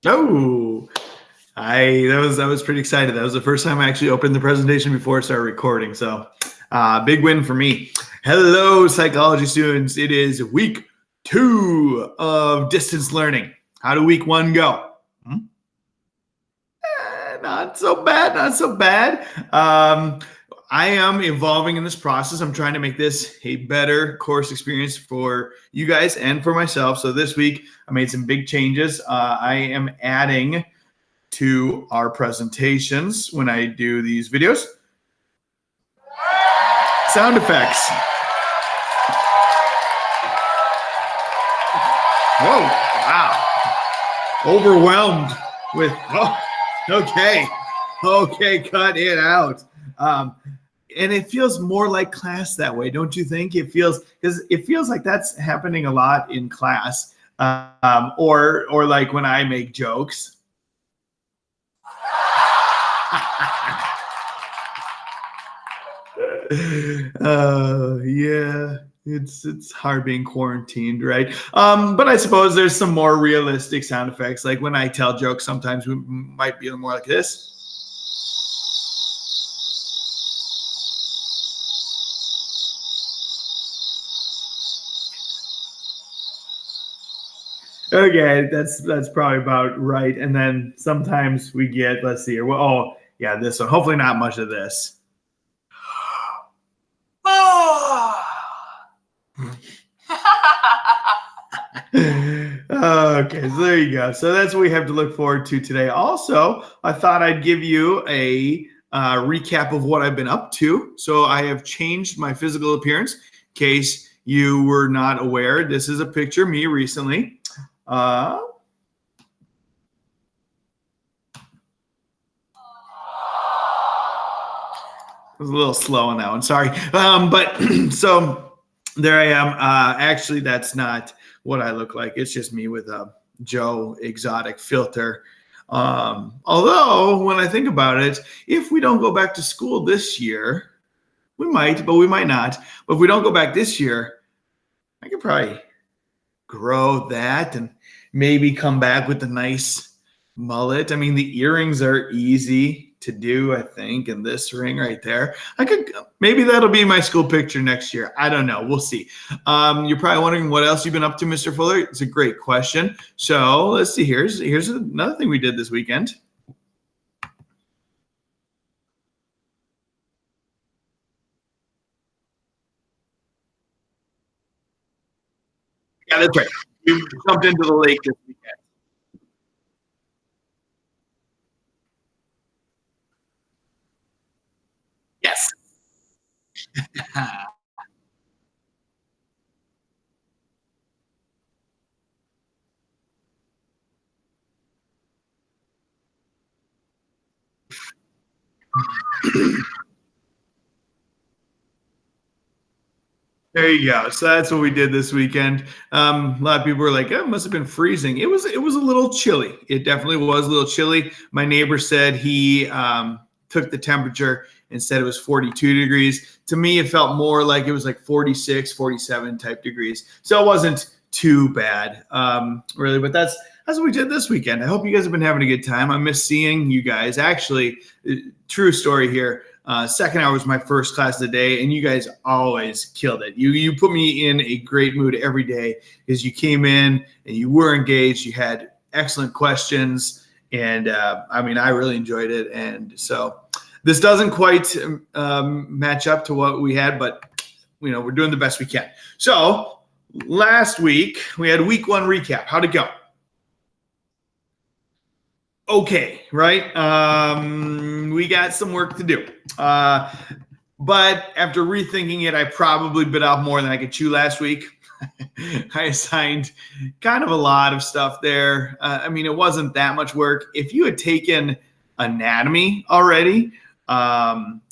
Oh, I was pretty excited. That was the first time I actually opened the presentation before I started recording. So big win for me. Hello, psychology students. It is week 2 of distance learning. How did week 1 go? Not so bad, not so bad. I am evolving in this process. I'm trying to make this a better course experience for you guys and for myself. So this week I made some big changes. I am adding to our presentations when I do these videos sound effects. Whoa, wow. Overwhelmed with, oh, okay, cut it out. And it feels more like class that way, don't you think? It feels, because it feels like that's happening a lot in class, or like when I make jokes. Yeah, it's hard being quarantined, right? But I suppose there's some more realistic sound effects, like when I tell jokes. Sometimes we might be more like this. Okay, that's probably about right. And then sometimes we get, let's see here. Well, oh yeah, this one. Hopefully not much of this. Okay, so there you go. So that's what we have to look forward to today. Also, I thought I'd give you a recap of what I've been up to. So I have changed my physical appearance. In case you were not aware, this is a picture of me recently. I was a little slow on that one, sorry. But so there I am. Actually, that's not what I look like. It's just me with a Joe Exotic filter. Although, when I think about it, if we don't go back to school this year, we might, but we might not. But if we don't go back this year, I could probably grow that and maybe come back with a nice mullet. I mean, the earrings are easy to do, I think, and this ring right there. I could, maybe that'll be my school picture next year. I don't know. We'll see. You're probably wondering what else you've been up to, Mr. Fuller. It's a great question. So let's see. Here's another thing we did this weekend. Yeah, that's right. We jumped into the lake this weekend. Yes. There you go. So that's what we did this weekend. A lot of people were like, "Oh, it must have been freezing." It was a little chilly. It definitely was a little chilly. My neighbor said he took the temperature and said it was 42 degrees. To me, it felt more like it was like 46, 47 type degrees. So it wasn't too bad, really. But that's what we did this weekend. I hope you guys have been having a good time. I miss seeing you guys. Actually, true story here. Second hour was my first class of the day, and you guys always killed it. You put me in a great mood every day because you came in and you were engaged. You had excellent questions, and I mean, I really enjoyed it. And so this doesn't quite match up to what we had, but you know, we're doing the best we can. So last week we had week 1 recap. How'd it go? Okay, right? We got some work to do. But after rethinking it, I probably bit off more than I could chew last week. I assigned kind of a lot of stuff there. I mean, it wasn't that much work. If you had taken anatomy already,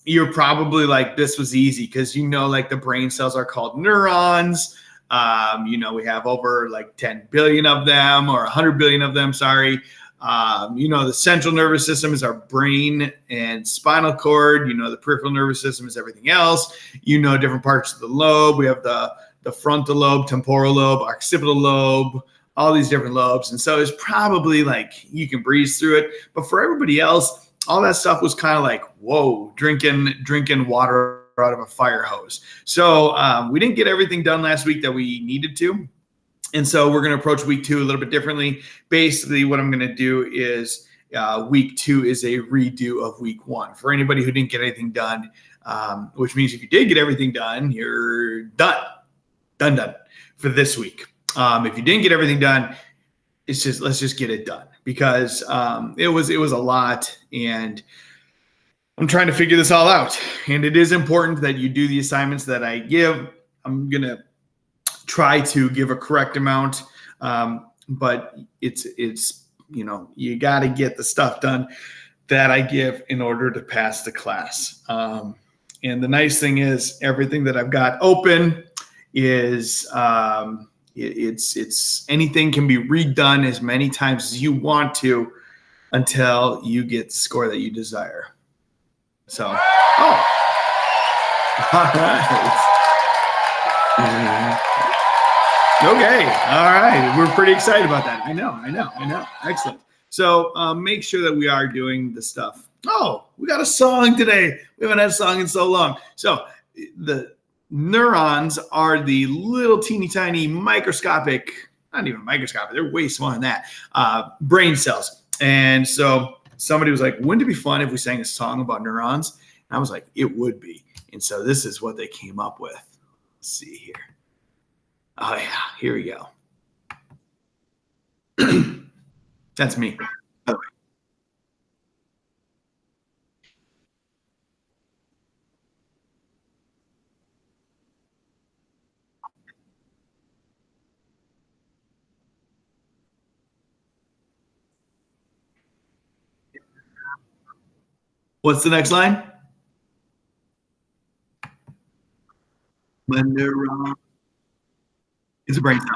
you're probably like, this was easy because you know, like the brain cells are called neurons. You know, we have over like 10 billion of them, or 100 billion of them, sorry. You know, the central nervous system is our brain and spinal cord. You know, the peripheral nervous system is everything else. You know, different parts of the lobe. We have the frontal lobe, temporal lobe, occipital lobe, all these different lobes. And so it's probably like you can breeze through it. But for everybody else, all that stuff was kind of like, whoa, drinking water out of a fire hose. So we didn't get everything done last week that we needed to. And so we're going to approach week 2 a little bit differently. Basically, what I'm going to do is week 2 is a redo of week 1. For anybody who didn't get anything done, which means if you did get everything done, you're done for this week. If you didn't get everything done, let's just get it done, because it was a lot, and I'm trying to figure this all out. And it is important that you do the assignments that I give. I'm gonna try to give a correct amount, but it's you got to get the stuff done that I give in order to pass the class. And the nice thing is, everything that I've got open is it's anything can be redone as many times as you want to until you get the score that you desire. So, all right. Okay. All right. We're pretty excited about that. I know. Excellent. So make sure that we are doing the stuff. Oh, we got a song today. We haven't had a song in so long. So the neurons are the little teeny tiny microscopic, not even microscopic, they're way smaller than that, brain cells. And so somebody was like, wouldn't it be fun if we sang a song about neurons? And I was like, it would be. And so this is what they came up with. Let's see here. Oh yeah, here we go. That's me. Oh. What's the next line? My neuron. It's a brain cell.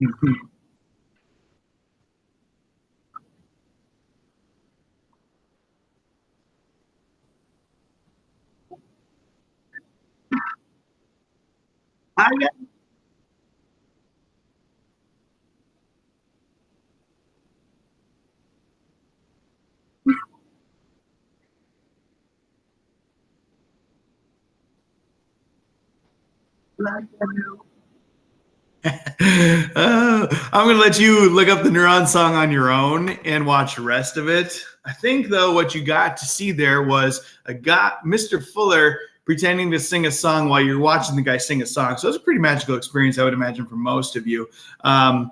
Mhm. I got I'm going to let you look up the Neuron song on your own and watch the rest of it. I think, though, what you got to see there was Mr. Fuller pretending to sing a song while you're watching the guy sing a song. So it's a pretty magical experience, I would imagine, for most of you. Yeah,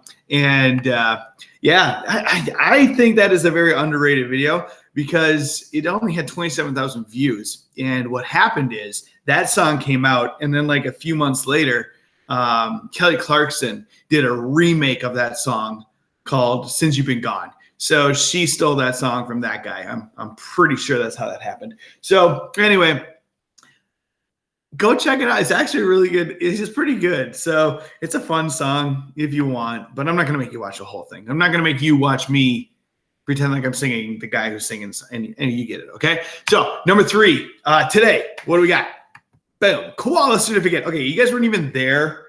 I think that is a very underrated video because it only had 27,000 views. And what happened is that song came out, and then like a few months later, Kelly Clarkson did a remake of that song called Since You've Been Gone. So she stole that song from that guy. I'm pretty sure that's how that happened. So anyway, go check it out. It's actually really good. It's just pretty good. So it's a fun song if you want, but I'm not going to make you watch the whole thing. I'm not going to make you watch me pretend like I'm singing the guy who's singing, and you get it, okay? So number 3, today, what do we got? Boom, Koala certificate. Okay, you guys weren't even there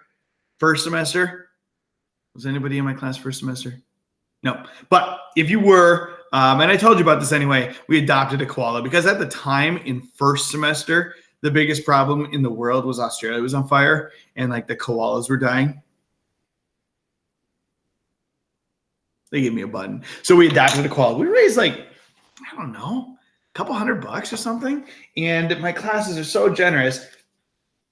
first semester. Was anybody in my class first semester? No, but if you were, and I told you about this anyway, we adopted a koala because at the time in first semester, the biggest problem in the world was Australia was on fire and like the koalas were dying. They gave me a button. So we adopted a koala. We raised like, I don't know, a couple $100 or something. And my classes are so generous.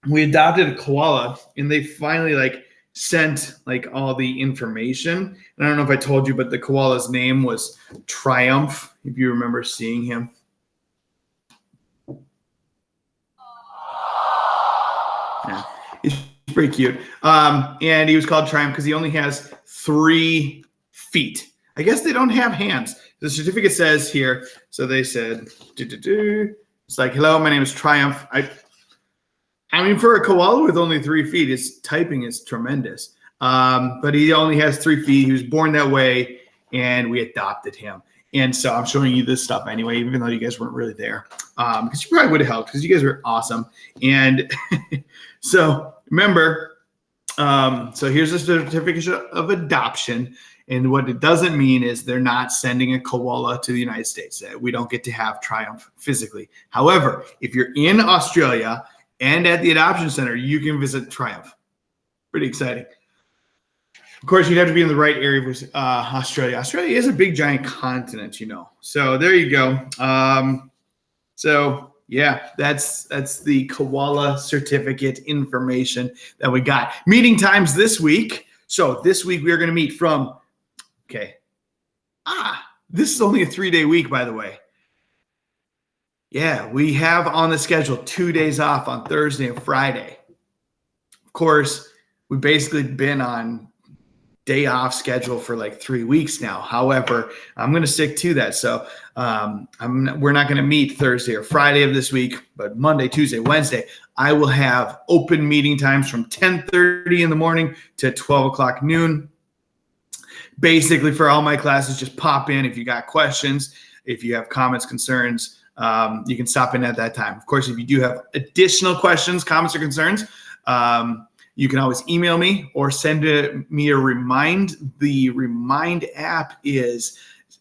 We adopted a koala and they finally like sent like all the information. And I don't know if I told you, but the koala's name was Triumph, if you remember seeing him. Yeah, he's pretty cute. And he was called Triumph because he only has 3 feet. I guess they don't have hands. The certificate says here, so they said, it's like, hello, my name is Triumph. I mean, for a koala with only 3 feet, his typing is tremendous. But he only has 3 feet. He was born that way, and we adopted him. And so I'm showing you this stuff anyway, even though you guys weren't really there, because you probably would have helped because you guys are awesome. And so remember, so here's a certificate of adoption. And what it doesn't mean is they're not sending a koala to the United States. We don't get to have Triumph physically. However, if you're in Australia and at the adoption center, you can visit Triumph. Pretty exciting. Of course, you'd have to be in the right area for Australia. Australia is a big, giant continent, you know. So there you go. So yeah, that's the koala certificate information that we got. Meeting times this week. So this week we are going to meet from, okay. This is only a 3-day week, by the way. Yeah, we have on the schedule 2 days off on Thursday and Friday. Of course, we've basically been on day off schedule for like 3 weeks now. However, I'm going to stick to that. So we're not going to meet Thursday or Friday of this week, but Monday, Tuesday, Wednesday, I will have open meeting times from 10:30 in the morning to 12 o'clock noon. Basically, for all my classes, just pop in if you got questions, if you have comments, concerns, you can stop in at that time. Of course, if you do have additional questions, comments, or concerns, you can always email me or send me a remind. The Remind app is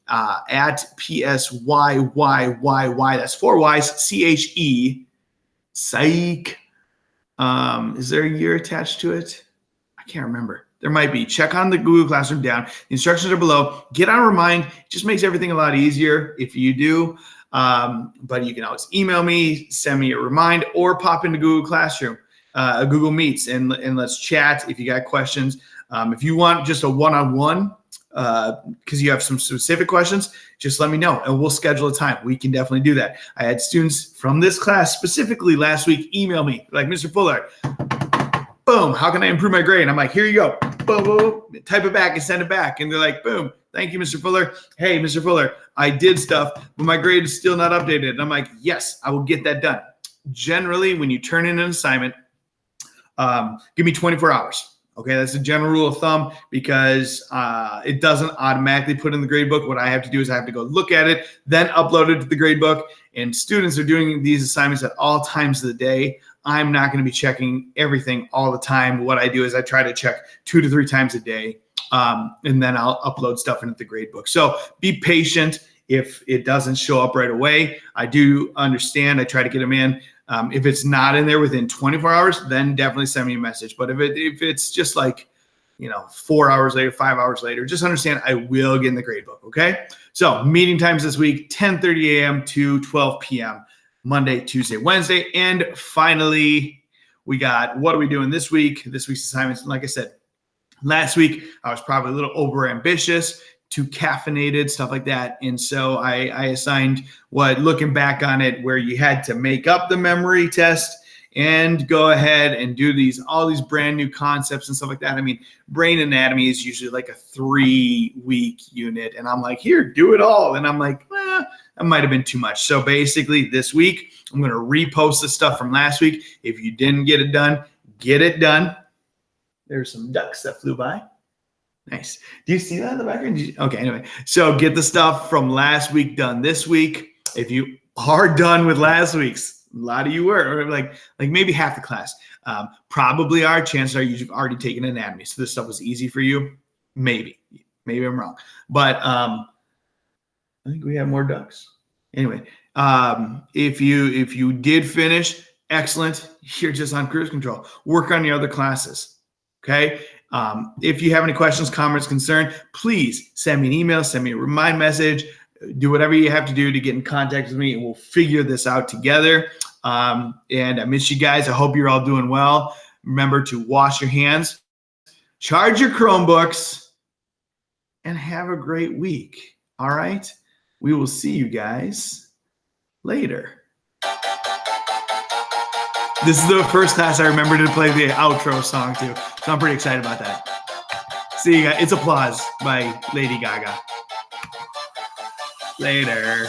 at PSYYYY. That's 4 Y's, CHE, psych. Is there a year attached to it? I can't remember. There might be. Check on the Google Classroom down. The instructions are below. Get on Remind. It just makes everything a lot easier if you do. But you can always email me, send me a remind, or pop into Google Classroom. Google Meets and let's chat if you got questions. If you want just a one-on-one, because you have some specific questions, just let me know and we'll schedule a time. We can definitely do that. I had students from this class specifically last week email me like, Mr. Fuller, boom, how can I improve my grade? And I'm like, here you go. Boom, boom, boom. Type it back and send it back. And they're like, boom, thank you, Mr. Fuller. Hey, Mr. Fuller, I did stuff, but my grade is still not updated. And I'm like, yes, I will get that done. Generally, when you turn in an assignment, give me 24 hours. Okay, that's a general rule of thumb because it doesn't automatically put in the grade book. What I have to do is I have to go look at it, then upload it to the grade book. And students are doing these assignments at all times of the day. I'm not going to be checking everything all the time. What I do is I try to check 2 to 3 times a day, and then I'll upload stuff into the grade book. So be patient if it doesn't show up right away. I do understand. I try to get them in. If it's not in there within 24 hours, then definitely send me a message. But if it's just like, 4 hours later, 5 hours later, just understand I will get in the grade book, okay? So meeting times this week, 10:30 a.m. to 12 p.m., Monday, Tuesday, Wednesday. And finally, we got, what are we doing this week? This week's assignments, like I said, last week, I was probably a little over-ambitious, too caffeinated, stuff like that. And so I assigned looking back on it, where you had to make up the memory test and go ahead and do all these brand new concepts and stuff like that. I mean, brain anatomy is usually like a 3-week unit. And I'm like, here, do it all. And I'm like, that might have been too much. So basically this week, I'm going to repost the stuff from last week. If you didn't get it done, get it done. There's some ducks that flew by. Nice. Do you see that in the background? Okay, anyway. So get the stuff from last week done this week. If you are done with last week's, a lot of you were, like maybe half the class. Probably are. Chances are you've already taken anatomy. So this stuff was easy for you. Maybe I'm wrong. But I think we have more ducks. Anyway, if you did finish, excellent. You're just on cruise control. Work on your other classes. Okay. If you have any questions, comments, concern, please send me an email, send me a remind message, do whatever you have to do to get in contact with me, and we'll figure this out together. And I miss you guys. I hope you're all doing well. Remember to wash your hands, charge your Chromebooks, and have a great week. All right. We will see you guys later. This is the first class I remember to play the outro song to, so I'm pretty excited about that. See you guys. It's Applause by Lady Gaga. Later.